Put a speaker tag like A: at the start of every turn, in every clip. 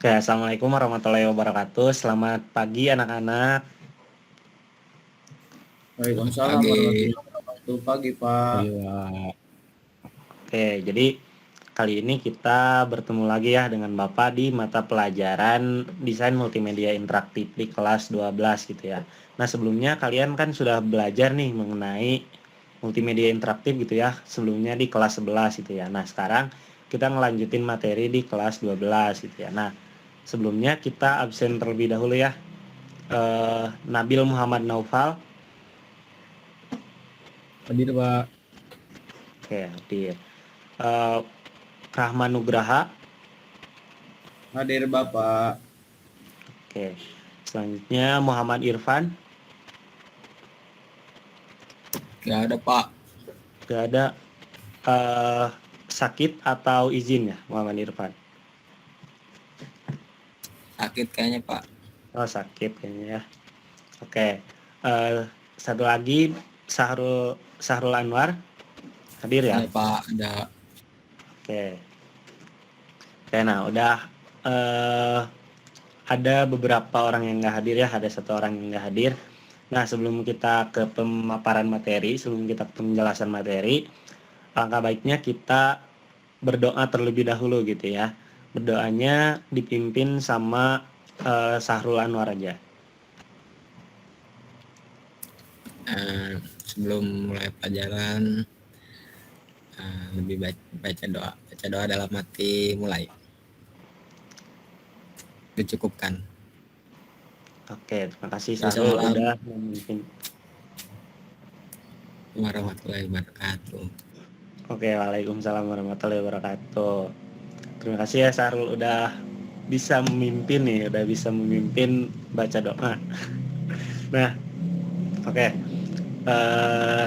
A: Oke, Assalamualaikum warahmatullahi wabarakatuh. Selamat pagi anak-anak.
B: Waalaikumsalam
C: Pagi.
B: warahmatullahi wabarakatuh. Pagi, Pak.
C: Iya.
A: Oke, jadi kali ini kita bertemu lagi ya dengan Bapak di mata pelajaran Desain Multimedia Interaktif di kelas 12 gitu ya. Nah, sebelumnya kalian kan sudah belajar nih mengenai multimedia interaktif gitu ya, sebelumnya di kelas 11 gitu ya. Nah, sekarang kita ngelanjutin materi di kelas 12 gitu ya. Nah, sebelumnya kita absen terlebih dahulu ya. Nabil Muhammad Naufal.
C: Hadir, Pak.
A: Oke, hadir. Eh, Rahman Nugraha.
B: Hadir, Bapak.
A: Oke. Selanjutnya Muhammad Irfan.
C: Gak ada, Pak.
A: Gak ada. eh Sakit atau izin ya Muhammad Irfan?
C: Sakit kayaknya, Pak.
A: Oh, sakit kayaknya ya. Oke. Eh Satu lagi Sahrul Anwar. Hadir ya?
C: Ada, Pak. Ada.
A: Oke. Oke, nah udah ada beberapa orang yang nggak hadir ya, ada satu orang yang nggak hadir. Nah, sebelum kita ke pemaparan materi, sebelum kita ke penjelasan materi, langkah baiknya kita berdoa terlebih dahulu gitu ya. Berdoanya dipimpin sama Sahrul Anwar aja.
C: Sebelum mulai pelajaran, lebih baca doa. Baca doa dalam hati mulai. Dicukupkan.
A: Oke, terima kasih Sahrul udah memimpin.
C: Warahmatullahi wabarakatuh.
A: Oke, waalaikumsalam warahmatullahi wabarakatuh. Terima kasih ya Sahrul udah bisa memimpin nih, udah bisa memimpin baca doa. Nah, oke.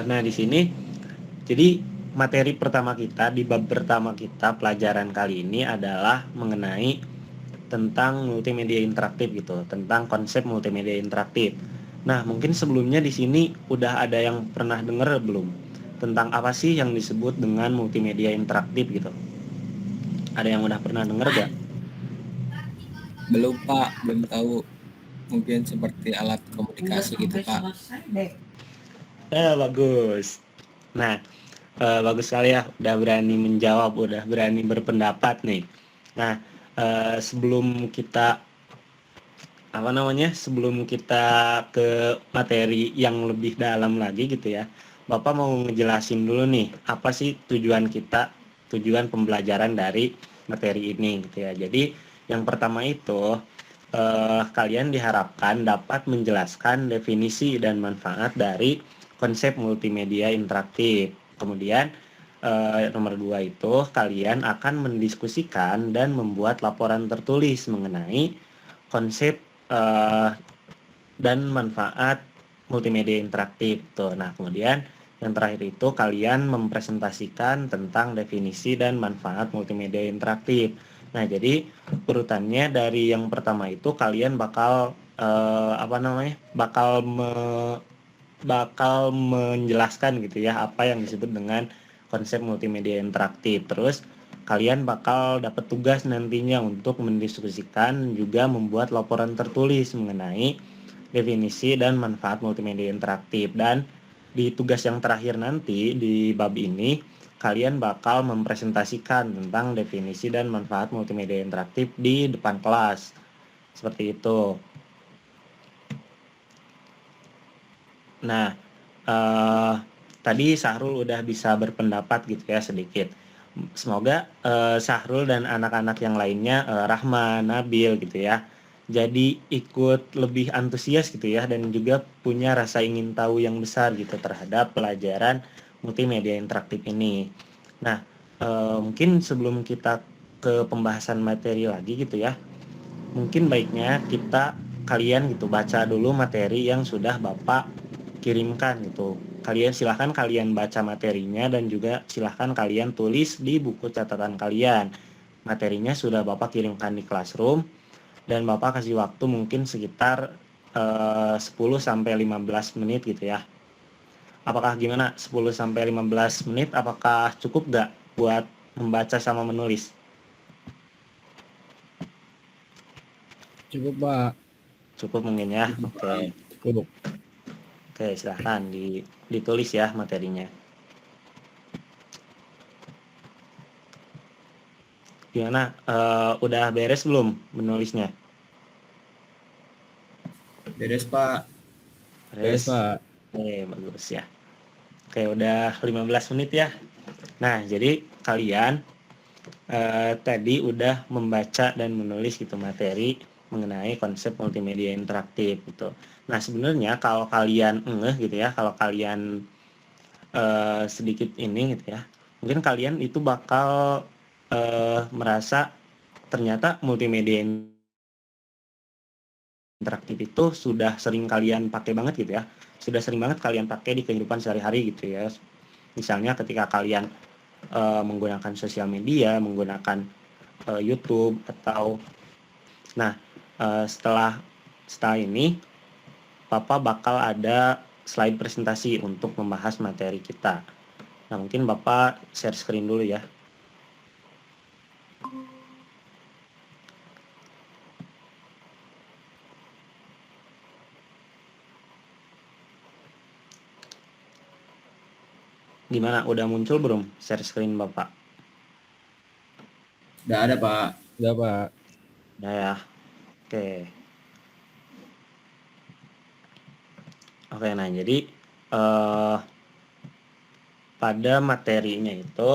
A: Nah di sini, jadi materi pertama kita di bab pertama kita pelajaran kali ini adalah mengenai tentang multimedia interaktif gitu, tentang konsep multimedia interaktif. Nah, mungkin sebelumnya di sini udah ada yang pernah dengar belum tentang apa sih yang disebut dengan multimedia interaktif gitu? Ada yang udah pernah dengar gak?
C: Belum, Pak. Belum tahu. Mungkin seperti alat komunikasi gitu, Pak.
A: Bagus. Nah, bagus sekali ya, udah berani menjawab, udah berani berpendapat nih. Nah, sebelum kita sebelum kita ke materi yang lebih dalam lagi gitu ya, Bapak mau ngejelasin dulu nih, apa sih tujuan pembelajaran dari materi ini gitu ya. Jadi, yang pertama itu, kalian diharapkan dapat menjelaskan definisi dan manfaat dari konsep multimedia interaktif. Kemudian, nomor 2 itu, kalian akan mendiskusikan dan membuat laporan tertulis mengenai konsep dan manfaat multimedia interaktif tuh. Nah, kemudian yang terakhir itu kalian mempresentasikan tentang definisi dan manfaat multimedia interaktif. Nah, jadi urutannya dari yang pertama itu kalian bakal bakal menjelaskan gitu ya apa yang disebut dengan konsep multimedia interaktif. Terus kalian bakal dapat tugas nantinya untuk mendiskusikan juga membuat laporan tertulis mengenai definisi dan manfaat multimedia interaktif. Dan di tugas yang terakhir nanti di bab ini kalian bakal mempresentasikan tentang definisi dan manfaat multimedia interaktif di depan kelas. Seperti itu. Nah, tadi Sahrul udah bisa berpendapat gitu ya sedikit. Semoga Sahrul dan anak-anak yang lainnya, Rahman, Nabil gitu ya, jadi ikut lebih antusias gitu ya dan juga punya rasa ingin tahu yang besar gitu terhadap pelajaran multimedia interaktif ini. Nah, mungkin sebelum kita ke pembahasan materi lagi gitu ya, mungkin baiknya kalian gitu baca dulu materi yang sudah Bapak kirimkan gitu. Silahkan kalian baca materinya dan juga silahkan kalian tulis di buku catatan kalian. Materinya sudah Bapak kirimkan di Classroom dan Bapak kasih waktu mungkin sekitar 10 sampai 15 menit gitu ya. Apakah gimana? 10 sampai 15 menit apakah cukup gak buat membaca sama menulis?
C: Cukup, Pak.
A: Cukup mungkin ya.
B: Cukup,
A: Oke.
B: Pak.
C: Cukup.
A: Oke, silahkan ditulis ya materinya. Gimana? Udah beres belum menulisnya?
B: Beres, Pak.
C: Beres,
A: Beres.
C: Pak.
A: Oke, bagus ya. Oke, udah 15 menit ya. Nah, jadi kalian tadi udah membaca dan menulis gitu materi mengenai konsep multimedia interaktif gitu. Nah, sebenarnya kalau kalian gitu ya, kalau kalian sedikit ini gitu ya, mungkin kalian itu bakal merasa ternyata multimedia interaktif itu sudah sering kalian pakai banget gitu ya, sudah sering banget kalian pakai di kehidupan sehari-hari gitu ya. Misalnya ketika kalian menggunakan sosial media, menggunakan YouTube atau nah setelah ini Papa bakal ada slide presentasi untuk membahas materi kita. Nah, mungkin Bapak share screen dulu ya. Gimana? Udah muncul belum share screen Bapak?
B: Udah ada, Pak.
C: Udah, Pak.
A: Udah ya. Oke. Oke, nah jadi pada materinya itu,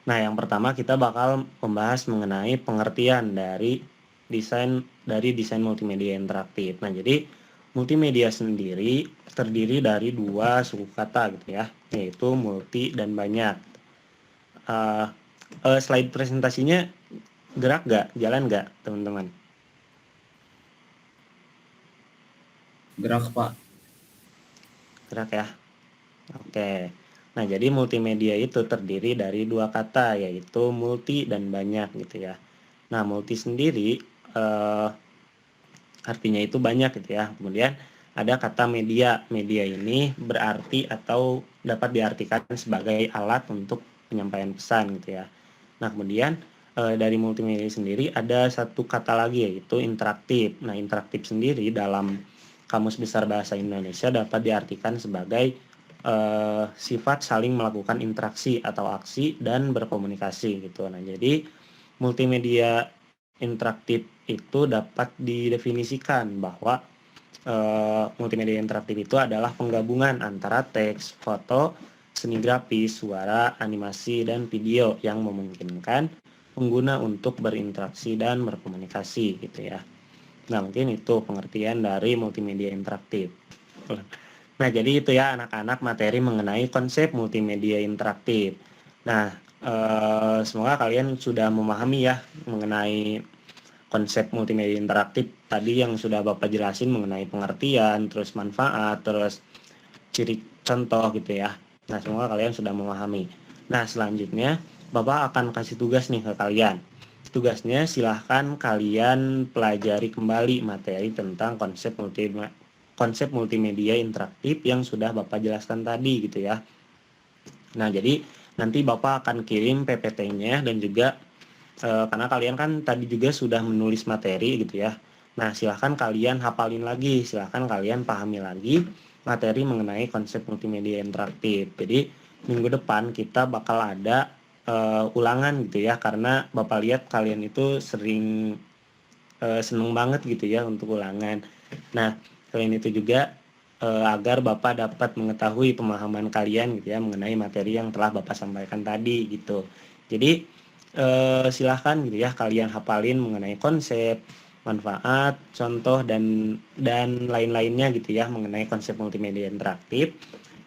A: nah yang pertama kita bakal membahas mengenai pengertian dari desain multimedia interaktif. Nah, jadi multimedia sendiri terdiri dari dua suku kata gitu ya, yaitu multi dan banyak. Slide presentasinya gerak nggak? Jalan nggak, teman-teman?
B: Gerak, Pak.
A: Gerak ya. Oke. Nah, jadi multimedia itu terdiri dari dua kata, yaitu multi dan banyak gitu ya. Nah, multi sendiri artinya itu banyak gitu ya. Kemudian ada kata media. Media ini berarti atau dapat diartikan sebagai alat untuk penyampaian pesan gitu ya. Nah, kemudian dari multimedia sendiri ada satu kata lagi, yaitu interaktif. Nah, interaktif sendiri dalam Kamus Besar Bahasa Indonesia dapat diartikan sebagai sifat saling melakukan interaksi atau aksi dan berkomunikasi gitu. Nah, jadi multimedia interaktif itu dapat didefinisikan bahwa multimedia interaktif itu adalah penggabungan antara teks, foto, seni grafis, suara, animasi, dan video yang memungkinkan pengguna untuk berinteraksi dan berkomunikasi gitu ya. Nah, mungkin itu pengertian dari multimedia interaktif. Nah, jadi itu ya anak-anak materi mengenai konsep multimedia interaktif. Nah, semoga kalian sudah memahami ya mengenai konsep multimedia interaktif tadi yang sudah Bapak jelasin mengenai pengertian, terus manfaat, terus ciri contoh gitu ya. Nah, semoga kalian sudah memahami. Nah, selanjutnya Bapak akan kasih tugas nih ke kalian. Tugasnya silahkan kalian pelajari kembali materi tentang konsep multimedia interaktif yang sudah Bapak jelaskan tadi gitu ya. Nah, jadi nanti Bapak akan kirim PPT-nya dan juga karena kalian kan tadi juga sudah menulis materi gitu ya. Nah, silahkan kalian hafalin lagi, silahkan kalian pahami lagi materi mengenai konsep multimedia interaktif. Jadi minggu depan kita bakal ada ulangan gitu ya, karena Bapak lihat kalian itu sering seneng banget gitu ya untuk ulangan. Nah, selain itu juga agar Bapak dapat mengetahui pemahaman kalian gitu ya mengenai materi yang telah Bapak sampaikan tadi gitu. Jadi silahkan gitu ya kalian hafalin mengenai konsep, manfaat, contoh dan lain-lainnya gitu ya mengenai konsep multimedia interaktif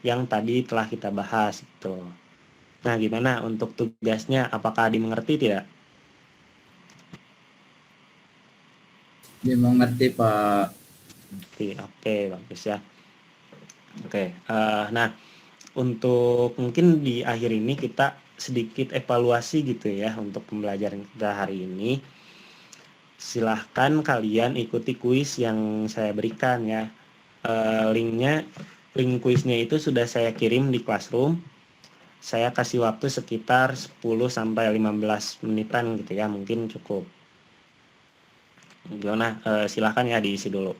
A: yang tadi telah kita bahas gitu. Nah, gimana untuk tugasnya? Apakah dimengerti tidak?
B: Dimengerti, Pak.
A: Oke, bagus ya. Oke, nah untuk mungkin di akhir ini kita sedikit evaluasi gitu ya untuk pembelajaran kita hari ini. Silahkan kalian ikuti kuis yang saya berikan ya. Link kuisnya itu sudah saya kirim di Classroom. Saya kasih waktu sekitar 10 sampai 15 menitan gitu ya, mungkin cukup. Gimana? Silahkan ya diisi dulu.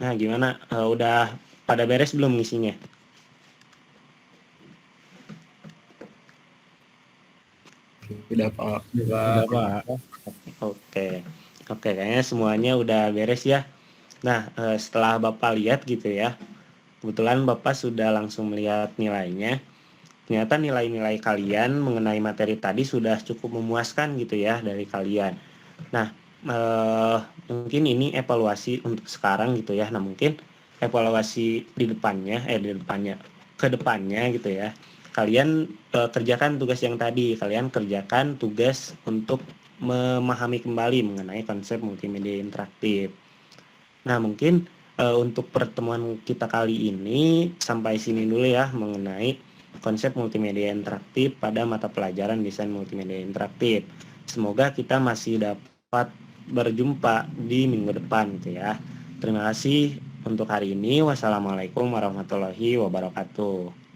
A: Nah, gimana? Udah pada beres belum ngisinya?
C: Udah Pak.
B: Udah Pak.
A: Oke. Oke, kayaknya semuanya udah beres ya. Nah, setelah Bapak lihat gitu ya, kebetulan Bapak sudah langsung melihat nilainya. Ternyata nilai-nilai kalian mengenai materi tadi sudah cukup memuaskan gitu ya dari kalian. Nah, mungkin ini evaluasi untuk sekarang gitu ya. Nah, mungkin evaluasi ke depannya gitu ya. Kalian kerjakan tugas yang tadi, kalian kerjakan tugas untuk memahami kembali mengenai konsep multimedia interaktif. Nah, mungkin untuk pertemuan kita kali ini sampai sini dulu ya mengenai konsep multimedia interaktif pada mata pelajaran desain multimedia interaktif. Semoga kita masih dapat berjumpa di minggu depan gitu ya. Terima kasih untuk hari ini. Wassalamualaikum warahmatullahi wabarakatuh.